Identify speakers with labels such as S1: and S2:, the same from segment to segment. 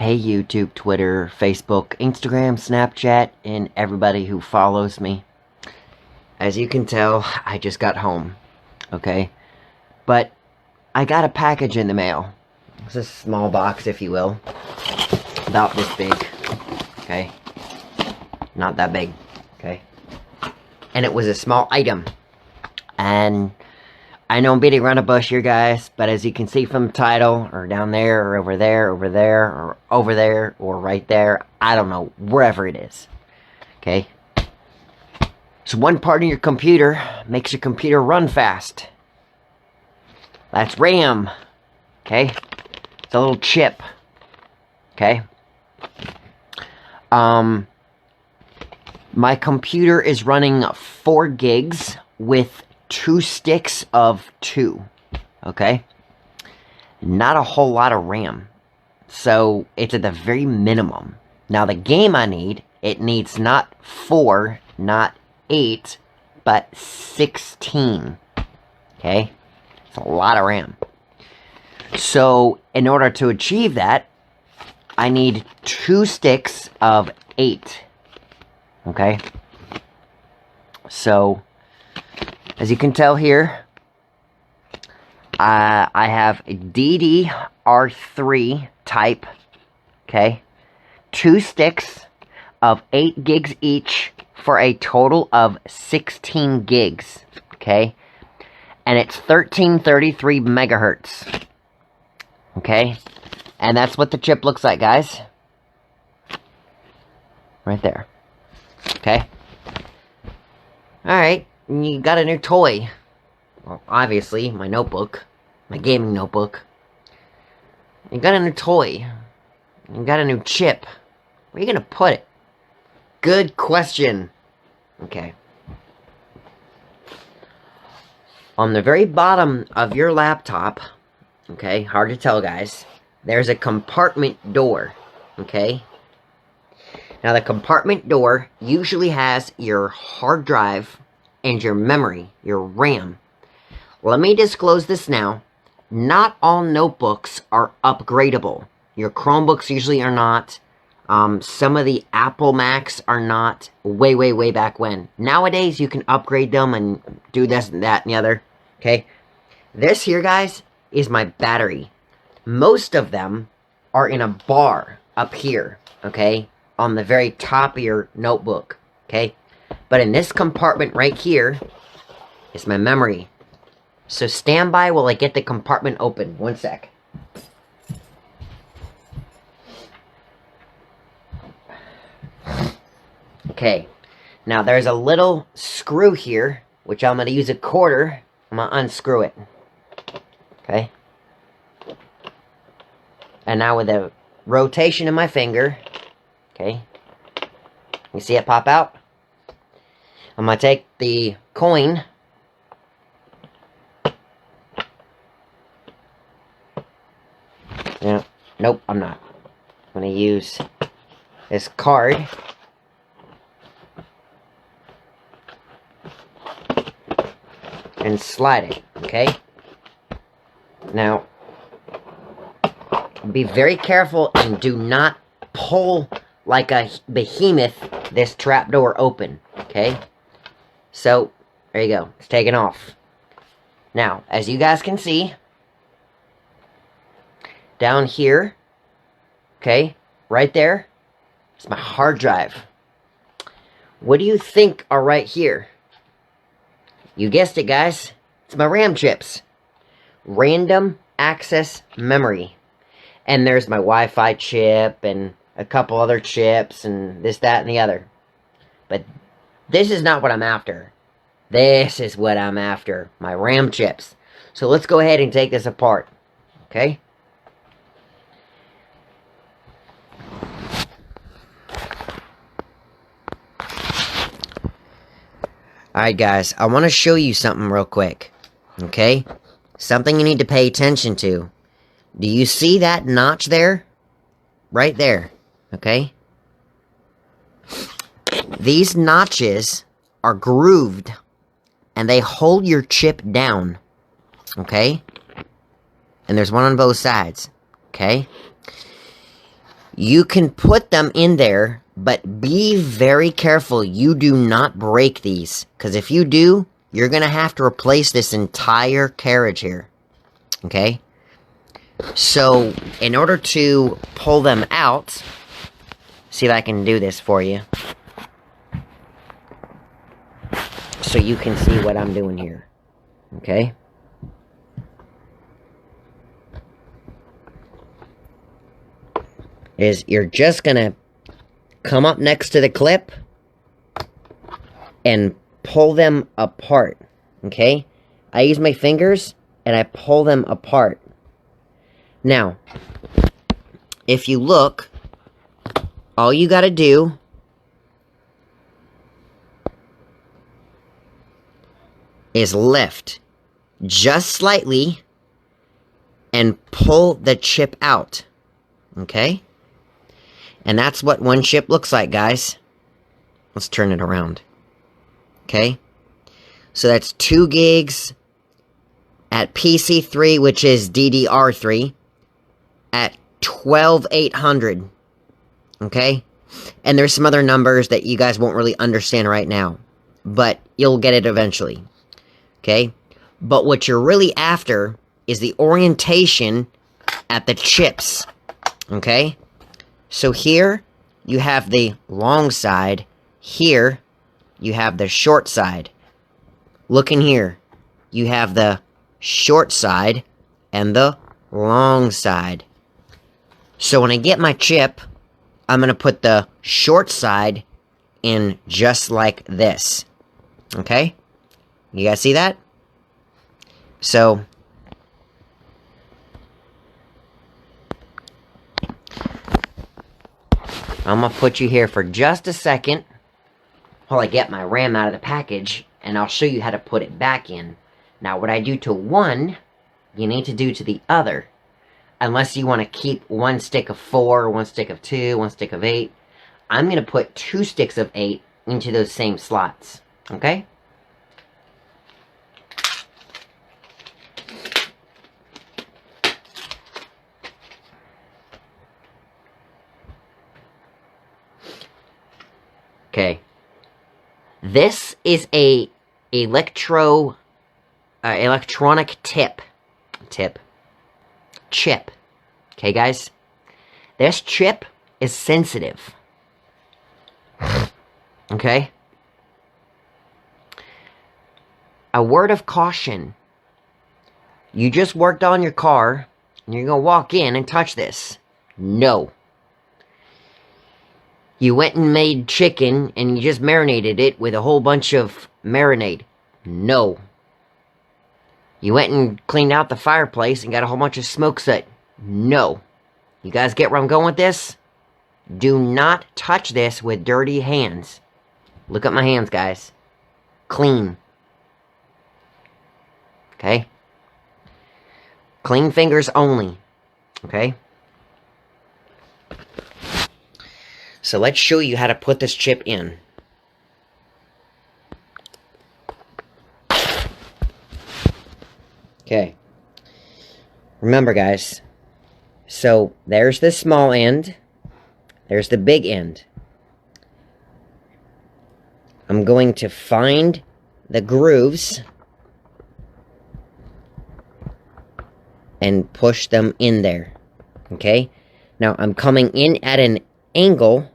S1: Hey YouTube, Twitter, Facebook, Instagram, Snapchat, and everybody who follows me. As you can tell, I just got home, okay? But I got a package in the mail. It's a small box, if you will. About this big, okay? Not that big, okay? And it was a small item. And I know I'm beating around a bush here, guys, but as you can see from the title, or down there, or over there, or over there, or right there, I don't know, wherever it is, okay? So one part of your computer makes your computer run fast. That's RAM, okay? It's a little chip, okay? My computer is running 4 gigs with 2 sticks of 2, okay? Not a whole lot of RAM. So, it's at the very minimum. Now, the game I need, it needs not 4, not 8, but 16, okay? It's a lot of RAM. So, in order to achieve that, I need 2 sticks of 8, okay? So, as you can tell here, I have a DDR3 type, okay? 2 sticks of 8 gigs each for a total of 16 gigs, okay? And it's 1333 megahertz, okay? And that's what the chip looks like, guys. Right there, okay? Alright. You got a new toy. Well, obviously, my notebook. My gaming notebook. You got a new toy. You got a new chip. Where are you gonna put it? Good question. Okay. On the very bottom of your laptop, okay, hard to tell, guys, there's a compartment door, okay? Now, the compartment door usually has your hard drive and your memory, your RAM. Let me disclose this now. Not all notebooks are upgradable. Your Chromebooks usually are not. Some of the Apple Macs are not. Way back when. Nowadays, you can upgrade them and do this and that and the other. Okay? This here, guys, is my battery. Most of them are in a bar up here. Okay? On the very top of your notebook. Okay? But in this compartment right here is my memory. So stand by while I get the compartment open. One sec. Okay. Now there's a little screw here, which I'm going to use a quarter. I'm going to unscrew it. Okay. And now with the rotation of my finger, okay, you see it pop out? I'm going to take the coin, nope, I'm not. I'm going to use this card, and slide it, okay? Now, be very careful and do not pull like a behemoth this trapdoor open, okay? So, there you go. It's taken off. Now, as you guys can see, down here, okay, right there, is my hard drive. What do you think are right here? You guessed it, guys. It's my RAM chips. Random access memory. And there's my Wi-Fi chip and a couple other chips and this, that, and the other. But this is not what I'm after. This is what I'm after. My RAM chips. So let's go ahead and take this apart. Okay? Alright, guys. I want to show you something real quick. Okay? Something you need to pay attention to. Do you see that notch there? Right there. Okay? These notches are grooved, and they hold your chip down, okay? And there's one on both sides, okay? You can put them in there, but be very careful you do not break these. Because if you do, you're going to have to replace this entire carriage here. Okay? So, in order to pull them out, see if I can do this for you. So you can see what I'm doing here. Okay? Is you're just gonna come up next to the clip and pull them apart. Okay? I use my fingers and I pull them apart. Now, if you look, all you gotta do is lift just slightly and pull the chip out. Okay? And that's what one chip looks like, guys. Let's turn it around. Okay? So that's 2 gigs at PC3, which is DDR3, at 12,800. Okay? And there's some other numbers that you guys won't really understand right now. But you'll get it eventually. Okay? But what you're really after is the orientation at the chips. Okay? So here, you have the long side. Here, you have the short side. Look in here. You have the short side and the long side. So when I get my chip, I'm going to put the short side in just like this. Okay? You guys see that? So, I'm going to put you here for just a second while I get my RAM out of the package, and I'll show you how to put it back in. Now, what I do to one, you need to do to the other. Unless you want to keep 1 stick of 4, 1 stick of 2, 1 stick of 8. I'm going to put 2 sticks of 8 into those same slots. Okay? Okay. This is a electronic chip. Okay, guys? This chip is sensitive. Okay? A word of caution. You just worked on your car, and you're gonna walk in and touch this. No. You went and made chicken, and you just marinated it with a whole bunch of marinade. No. You went and cleaned out the fireplace and got a whole bunch of smoke soot. No. You guys get where I'm going with this? Do not touch this with dirty hands. Look at my hands, guys. Clean. Okay? Clean fingers only. Okay? So let's show you how to put this chip in. Okay. Remember, guys. So, there's the small end. There's the big end. I'm going to find the grooves and push them in there. Okay? Now, I'm coming in at an angle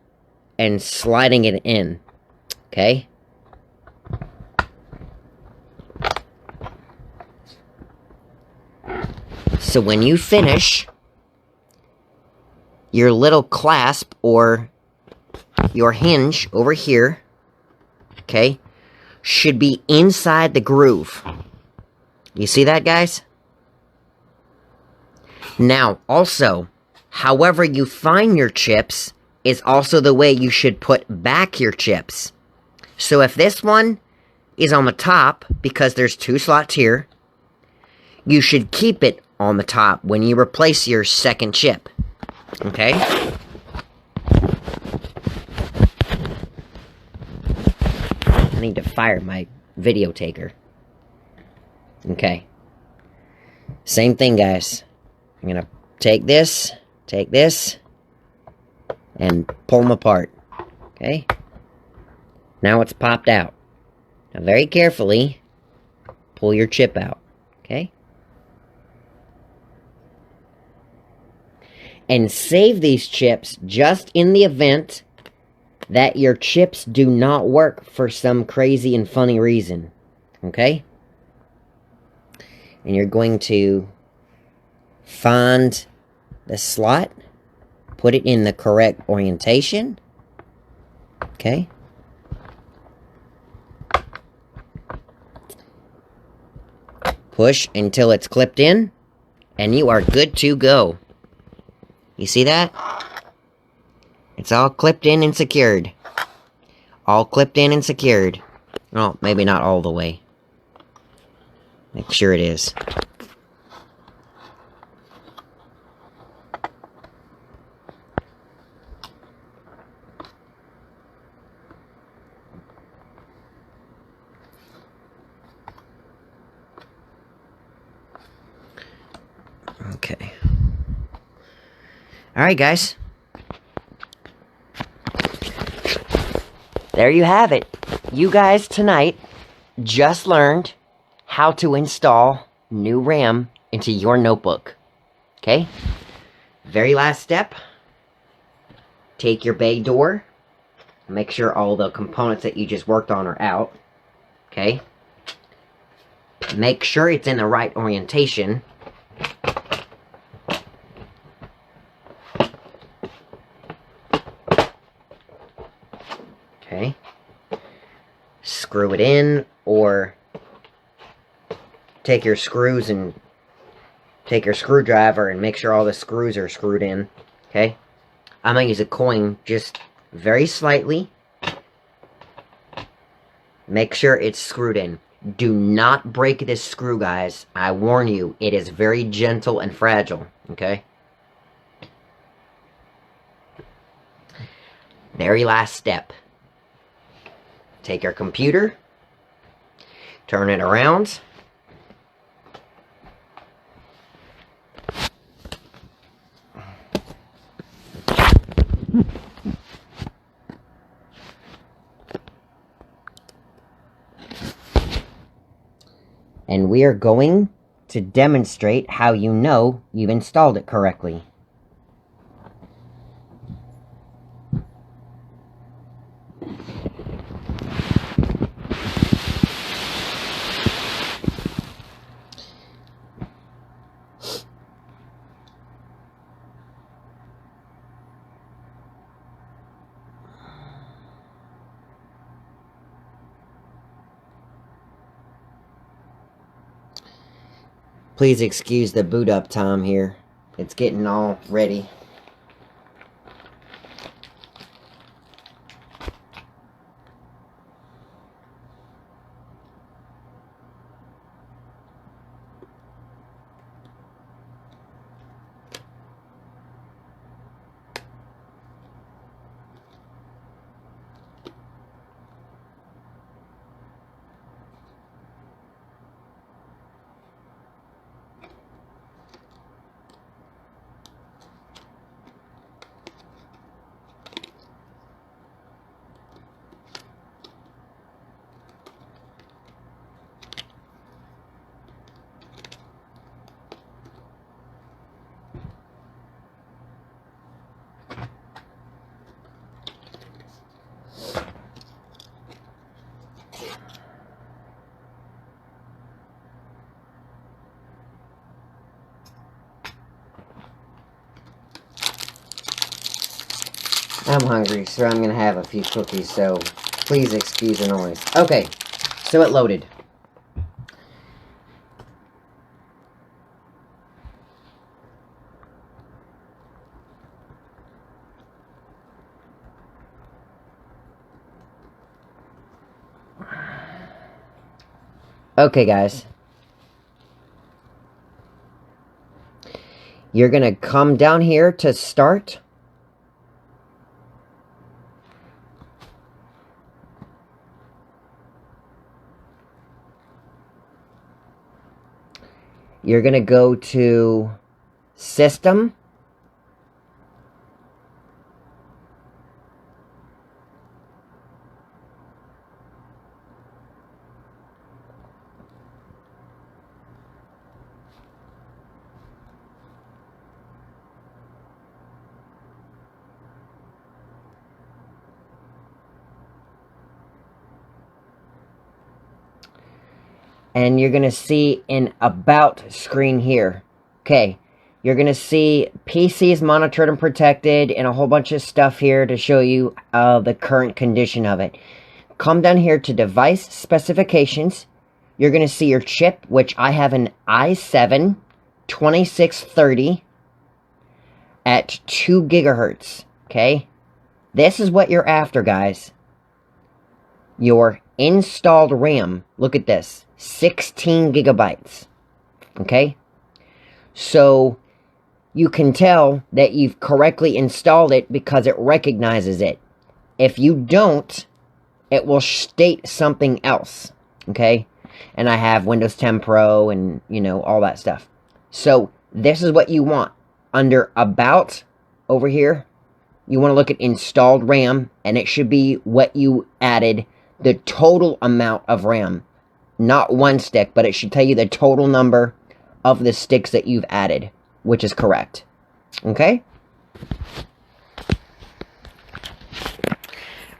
S1: and sliding it in. Okay? So when you finish, your little clasp or your hinge over here, okay, should be inside the groove. You see that, guys? Now, also, however you find your chips is also the way you should put back your chips. So if this one is on the top, because there's 2 slots here, you should keep it on the top when you replace your second chip. Okay? I need to fire my video taker. Okay. Same thing, guys. I'm gonna take this, and pull them apart. Okay? Now it's popped out. Now very carefully, pull your chip out. Okay? And save these chips just in the event that your chips do not work for some crazy and funny reason. Okay? And you're going to find the slot, put it in the correct orientation. Okay? Push until it's clipped in, and you are good to go. You see that? It's all clipped in and secured. All clipped in and secured. Well, maybe not all the way. Make sure it is. Okay. Alright, guys. There you have it. You guys tonight just learned how to install new RAM into your notebook. Okay? Very last step. Take your bay door. Make sure all the components that you just worked on are out. Okay? Make sure it's in the right orientation. Okay. Screw it in, or take your screws and take your screwdriver and make sure all the screws are screwed in. Okay? I'm gonna use a coin just very slightly. Make sure it's screwed in. Do not break this screw, guys. I warn you, it is very gentle and fragile. Okay? Very last step. Take your computer, turn it around, and we are going to demonstrate how you know you've installed it correctly. Please excuse the boot up time here. It's getting all ready. I'm hungry, so I'm gonna have a few cookies, so please excuse the noise. Okay, so it loaded. Okay, guys. You're gonna come down here to start. You're gonna go to System. and you're going to see an About screen here. Okay, you're going to see PCs monitored and protected, and a whole bunch of stuff here to show you the current condition of it. Come down here to Device Specifications. You're going to see your chip, which I have an i7 2630 at 2 gigahertz. Okay, this is what you're after, guys. Your installed RAM, look at this, 16 gigabytes. Okay, so you can tell that you've correctly installed it because it recognizes it. If you don't, it will state something else. Okay, and I have Windows 10 Pro and, you know, all that stuff. So this is what you want. Under About over here, you want to look at installed RAM, and it should be what you added, the total amount of RAM. Not one stick, but it should tell you the total number of the sticks that you've added, which is correct. Okay?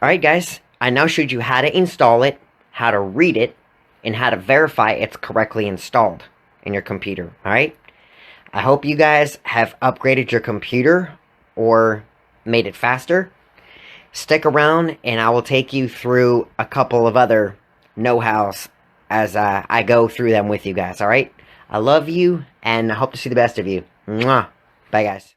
S1: Alright guys, I now showed you how to install it, how to read it, and how to verify it's correctly installed in your computer. Alright? I hope you guys have upgraded your computer or made it faster. Stick around and I will take you through a couple of other know-hows as I go through them with you guys, alright? I love you and I hope to see the best of you. Mwah. Bye guys.